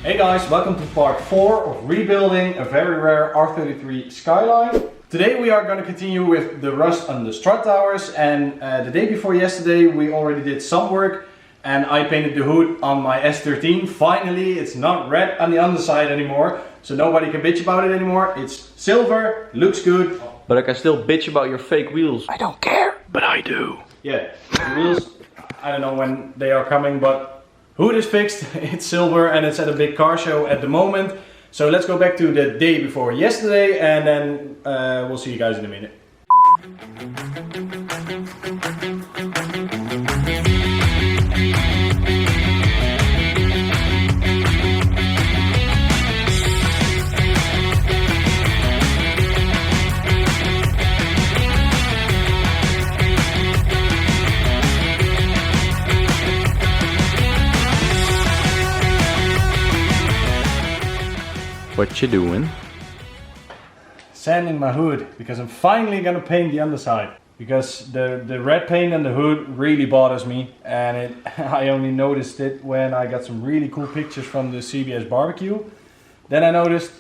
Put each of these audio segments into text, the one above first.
Hey guys, welcome to part 4 of rebuilding a very rare R33 Skyline. Today we are going to continue with the rust on the strut towers, and the day before yesterday we already did some work and I painted the hood on my S13. Finally, it's not red on the underside anymore, so nobody can bitch about it anymore. It's silver, looks good. But I can still bitch about your fake wheels. I don't care, but I do. Yeah, the wheels, I don't know when they are coming, but hood is fixed, it's silver and it's at a big car show at the moment. So let's go back to the day before yesterday and then we'll see you guys in a minute. What you doing? Sanding my hood because I'm finally gonna paint the underside, because the red paint on the hood really bothers me, and I only noticed it when I got some really cool pictures from the CBS barbecue. Then I noticed,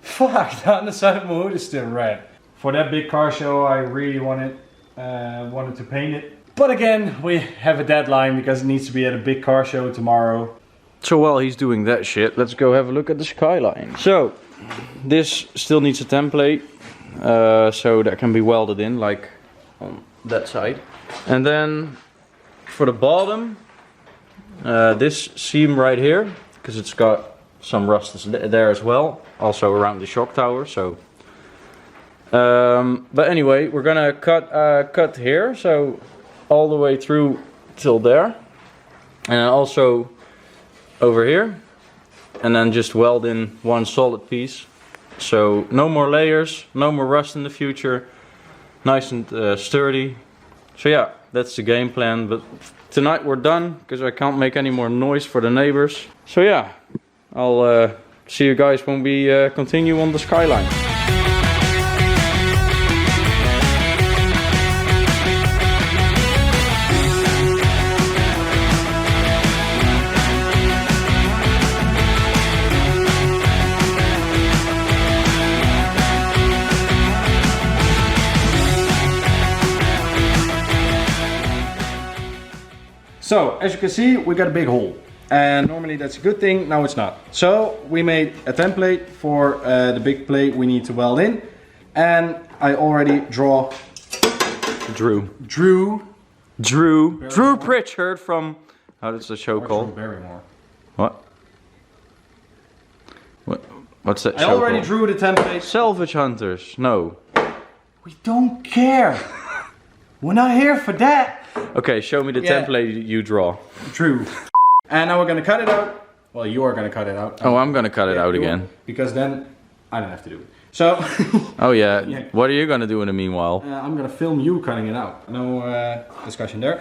fuck, the underside of my hood is still red. For that big car show I really wanted to paint it, but again we have a deadline because it needs to be at a big car show tomorrow. So while he's doing that shit, let's go have a look at the Skyline. So, this still needs a template, so that can be welded in, like on that side. And then, for the bottom, this seam right here, because it's got some rust there as well, also around the shock tower, so. But anyway, we're gonna cut here, so all the way through till there. And also over here, and then just weld in one solid piece. So no more layers, no more rust in the future, nice and sturdy. So yeah, that's the game plan, but tonight we're done because I can't make any more noise for the neighbors. So yeah, I'll see you guys when we continue on the Skyline. So, as you can see, we got a big hole, and normally that's a good thing, now it's not. So, we made a template for the big plate we need to weld in, and I already drew Pritchard from, how does the show called? Barrymore. What's that show I already called? drew the template. Salvage Hunters, no. We don't care. We're not here for that. Okay, show me the template you draw. True. And now we're gonna cut it out. Well, you are gonna cut it out. Oh, I'm gonna cut it out again. Because then I don't have to do it. So. Oh yeah. What are you gonna do in the meanwhile? I'm gonna film you cutting it out. No discussion there.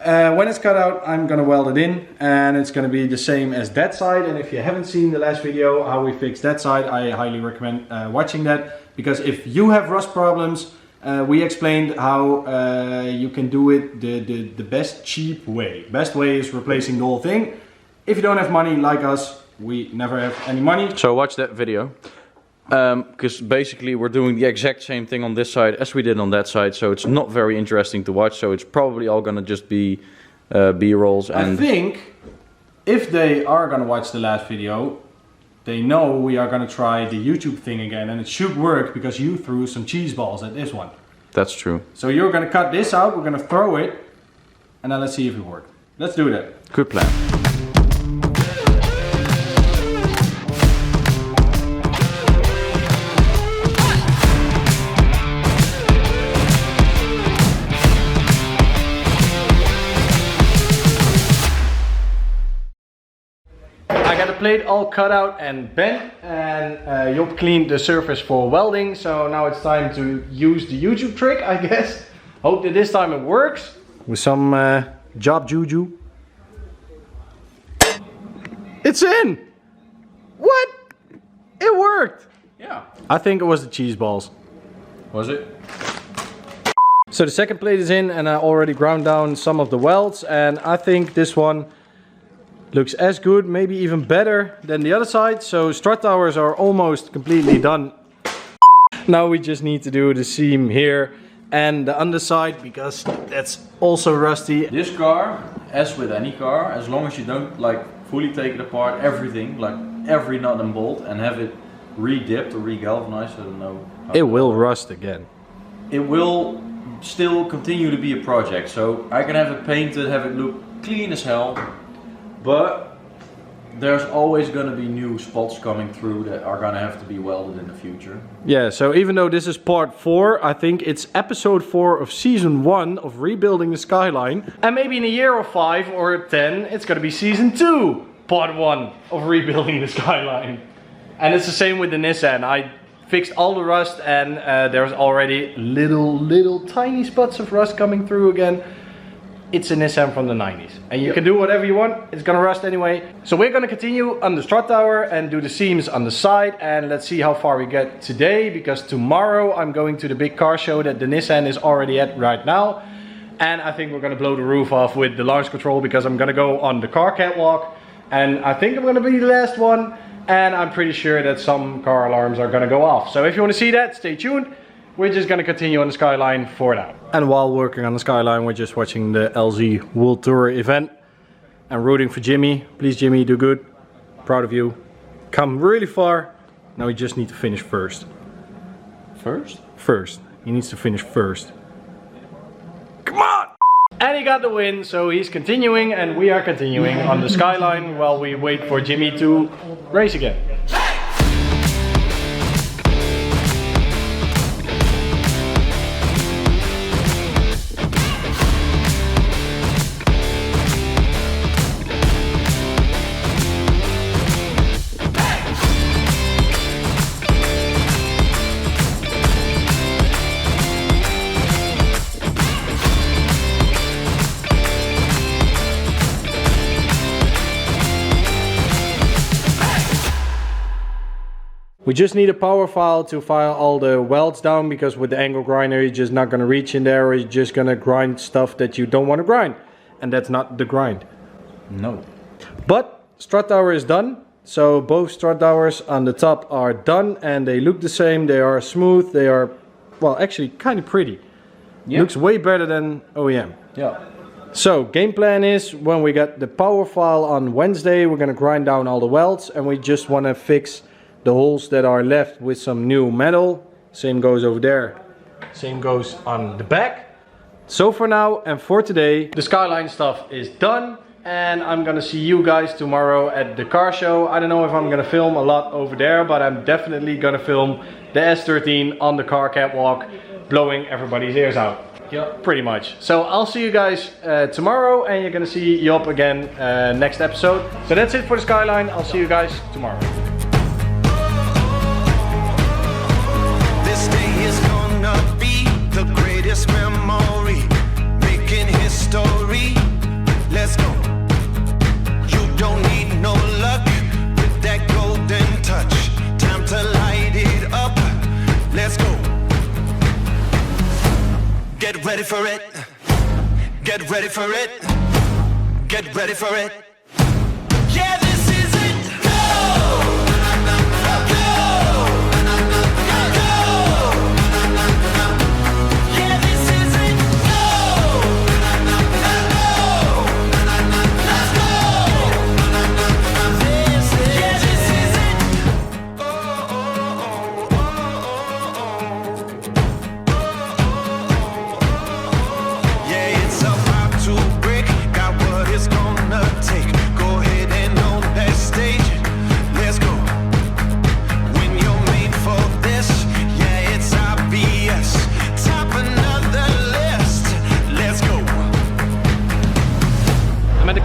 When it's cut out, I'm gonna weld it in, and it's gonna be the same as that side. And if you haven't seen the last video how we fixed that side, I highly recommend watching that, because if you have rust problems, we explained how you can do it the best cheap way. Best way is replacing the whole thing. If you don't have money like us, we never have any money. So watch that video. Because basically we're doing the exact same thing on this side as we did on that side. So it's not very interesting to watch. So it's probably all gonna just be B-rolls. And I think if they are gonna watch the last video, they know we are gonna try the YouTube thing again, and it should work because you threw some cheese balls at this one. That's true. So you're gonna cut this out, we're gonna throw it, and then let's see if it works. Let's do that. Good plan. Plate all cut out and bent, and Job cleaned the surface for welding, so now it's time to use the YouTube trick, I guess. Hope that this time it works with some job juju. It's in! What? It worked! Yeah. I think it was the cheese balls. Was it? So the second plate is in, and I already ground down some of the welds, and I think this one Looks as good, maybe even better than the other side. So strut towers are almost completely done. Now we just need to do the seam here and the underside, because that's also rusty. This car, as with any car, as long as you don't like fully take it apart, everything, like every nut and bolt, and have it re-dipped or re-galvanized, I don't know. It will rust again. It will still continue to be a project, so I can have it painted, have it look clean as hell, but there's always going to be new spots coming through that are going to have to be welded in the future. Yeah, so even though this is part 4, I think it's episode 4 of season 1 of rebuilding the Skyline. And maybe in a year or 5 or 10, it's going to be season 2, part 1 of rebuilding the Skyline. And it's the same with the Nissan. I fixed all the rust, and there's already little tiny spots of rust coming through again. It's a Nissan from the 90s, and you can do whatever you want, it's gonna rust anyway. So we're gonna continue on the strut tower and do the seams on the side, and let's see how far we get today, because tomorrow I'm going to the big car show that the Nissan is already at right now. And I think we're gonna blow the roof off with the launch control, because I'm gonna go on the Car-Catwalk, and I think I'm gonna be the last one, and I'm pretty sure that some car alarms are gonna go off. So if you wanna see that, stay tuned. We're just gonna continue on the Skyline for now. And while working on the Skyline, we're just watching the LZ World Tour event and rooting for Jimmy. Please, Jimmy, do good. Proud of you. Come really far. Now we just need to finish first. First? First. He needs to finish first. Come on! And he got the win, so he's continuing, and we are continuing on the Skyline while we wait for Jimmy to race again. We just need a power file to file all the welds down, because with the angle grinder you're just not going to reach in there, or you're just going to grind stuff that you don't want to grind. And that's not the grind. No. But strut tower is done. So both strut towers on the top are done, and they look the same. They are smooth. They are, well, actually kind of pretty. Yeah. Looks way better than OEM. Yeah. So game plan is, when we get the power file on Wednesday, we're going to grind down all the welds, and we just want to fix the holes that are left with some new metal. Same goes over there. Same goes on the back. So for now and for today, the Skyline stuff is done, and I'm gonna see you guys tomorrow at the car show. I don't know if I'm gonna film a lot over there, but I'm definitely gonna film the S13 on the Car-Catwalk, blowing everybody's ears out. Yeah, pretty much. So I'll see you guys tomorrow, and you're gonna see Job again next episode. So that's it for the Skyline. I'll see you guys tomorrow. Memory, making history. Let's go. You don't need no luck with that golden touch. Time to light it up. Let's go. Get ready for it. Get ready for it. Get ready for it. Yeah, this is it. Go!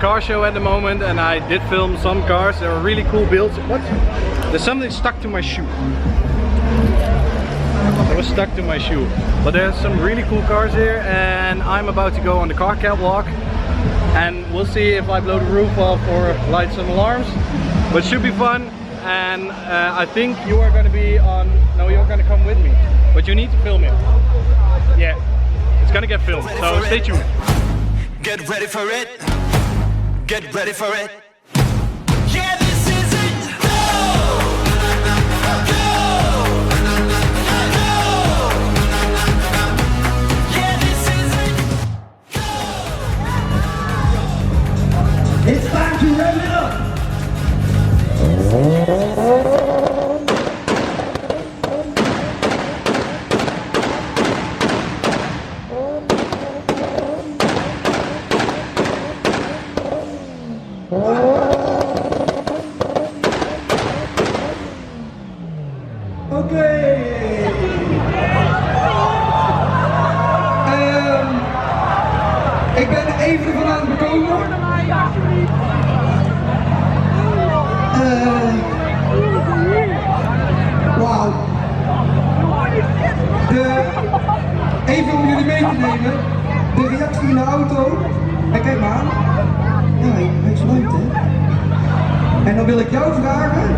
Car show at the moment, and I did film some cars. They were really cool builds. What? There's something stuck to my shoe. It was stuck to my shoe. But there's some really cool cars here, and I'm about to go on the Car-Catwalk, and we'll see if I blow the roof off or light some alarms. But it should be fun, and I think you are going to be on. No, you're going to come with me, but you need to film it. Yeah, it's going to get filmed, so stay tuned. Get ready for it. Get ready for it. It's time to rev it up. Ik ben even ervan aan het bekomen. Wauw. Even om jullie mee te nemen, de reactie in de auto. En kijk maar aan. Ja, hij is luid, hè. En dan wil ik jou vragen,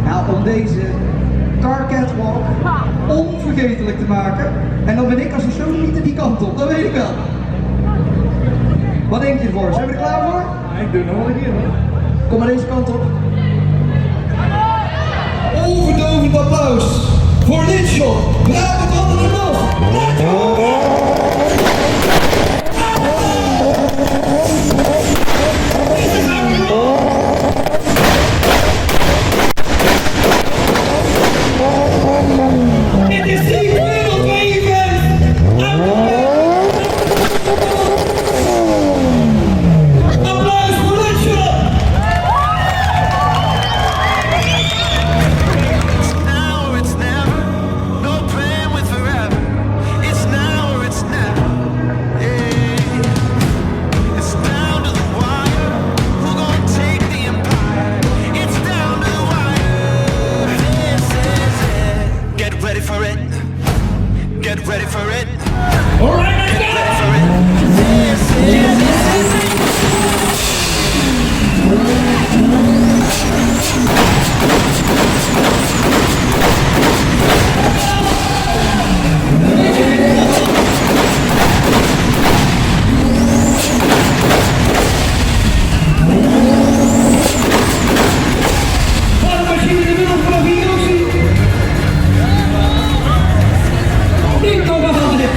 nou, om deze Car-Catwalk onvergetelijk te maken. En dan ben ik als een sodemieter die kant op, dat weet ik wel. Wat denk je ervoor? Zijn we er klaar voor? Ik doe nog wel een keer hoor. Kom maar deze kant op. Overdovend applaus voor dit shot. Bravo het handen eraf. Dit is die wereldweven. Applaus voor dit shot. It's now or it's never. No plan with forever. It's now or it's never. Yeah. It's down to the wire. Who gonna take the empire? It's down to the wire. This is it. Get ready for it. Get ready for it. All right, Get ready for it. This is it. Wat was hier in de middel van hier ook zien? Niet komen handen.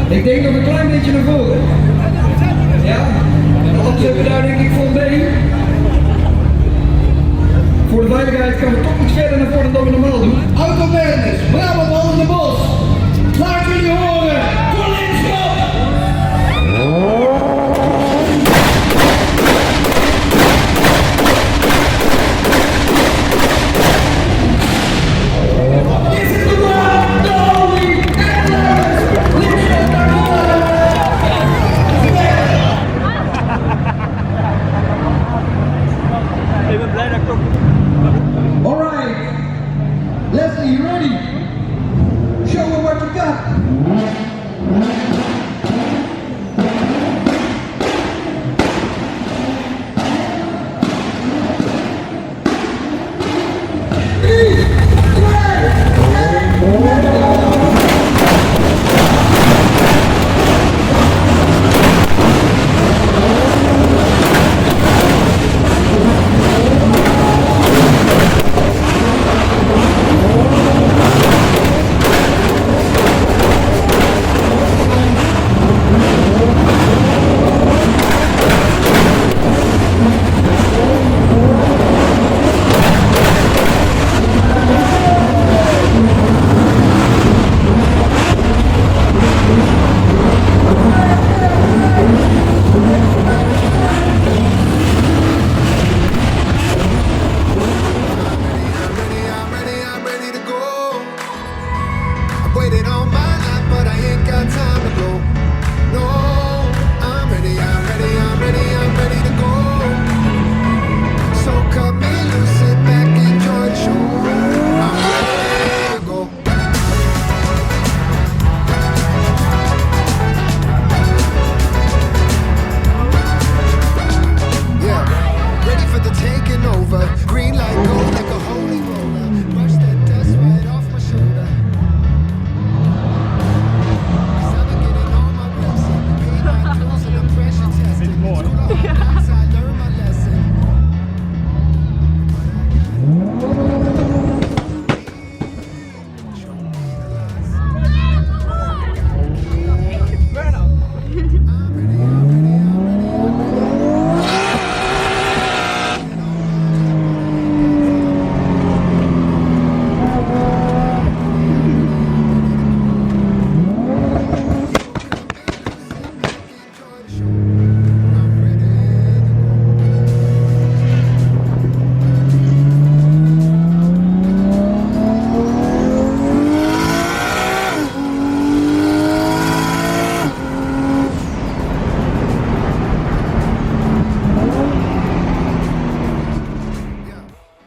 Ik denk nog een klein beetje naar voren. Ja, anders hebben we daar denk ik vol mee. Voor de veiligheid gaan we toch iets verder naar voren dan we normaal doen. Autobanders, Brabant al in de bos. Laat jullie horen. Collinschap! This is the one, the only, endless, liefst naar Alright, Leslie, you ready?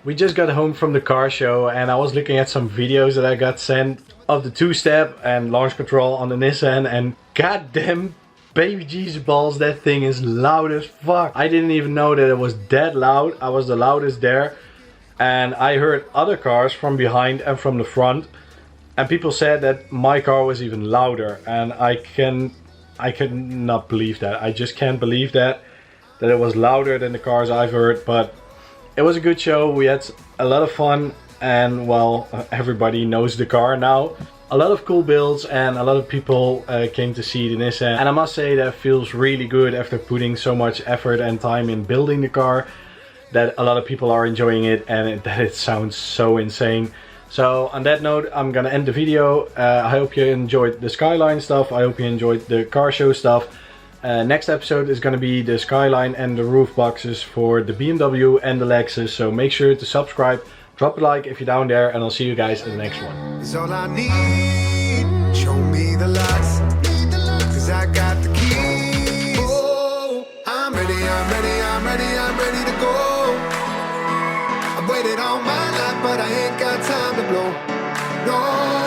We just got home from the car show and I was looking at some videos that I got sent of the two-step and launch control on the Nissan, and goddamn baby Jesus balls, that thing is loud as fuck. I didn't even know that it was that loud. I was the loudest there, and I heard other cars from behind and from the front, and people said that my car was even louder, and I cannot believe that. I just can't believe that it was louder than the cars I've heard. But it was a good show. We had a lot of fun, and well, everybody knows the car now. A lot of cool builds and a lot of people came to see the Nissan, and I must say that feels really good after putting so much effort and time in building the car, that a lot of people are enjoying it and that it sounds so insane. So on that note, I'm gonna end the video. I hope you enjoyed the Skyline stuff. I hope you enjoyed the car show stuff. Next episode is gonna be the Skyline and the roof boxes for the BMW and the Lexus. So make sure to subscribe, drop a like if you're down there, and I'll see you guys in the next one. It's all I need. Show me the locks, 'cause I got the keys. Oh, I'm ready, I'm ready, I'm ready, I'm ready to go. I've waited all my life, but I ain't got time to blow. No.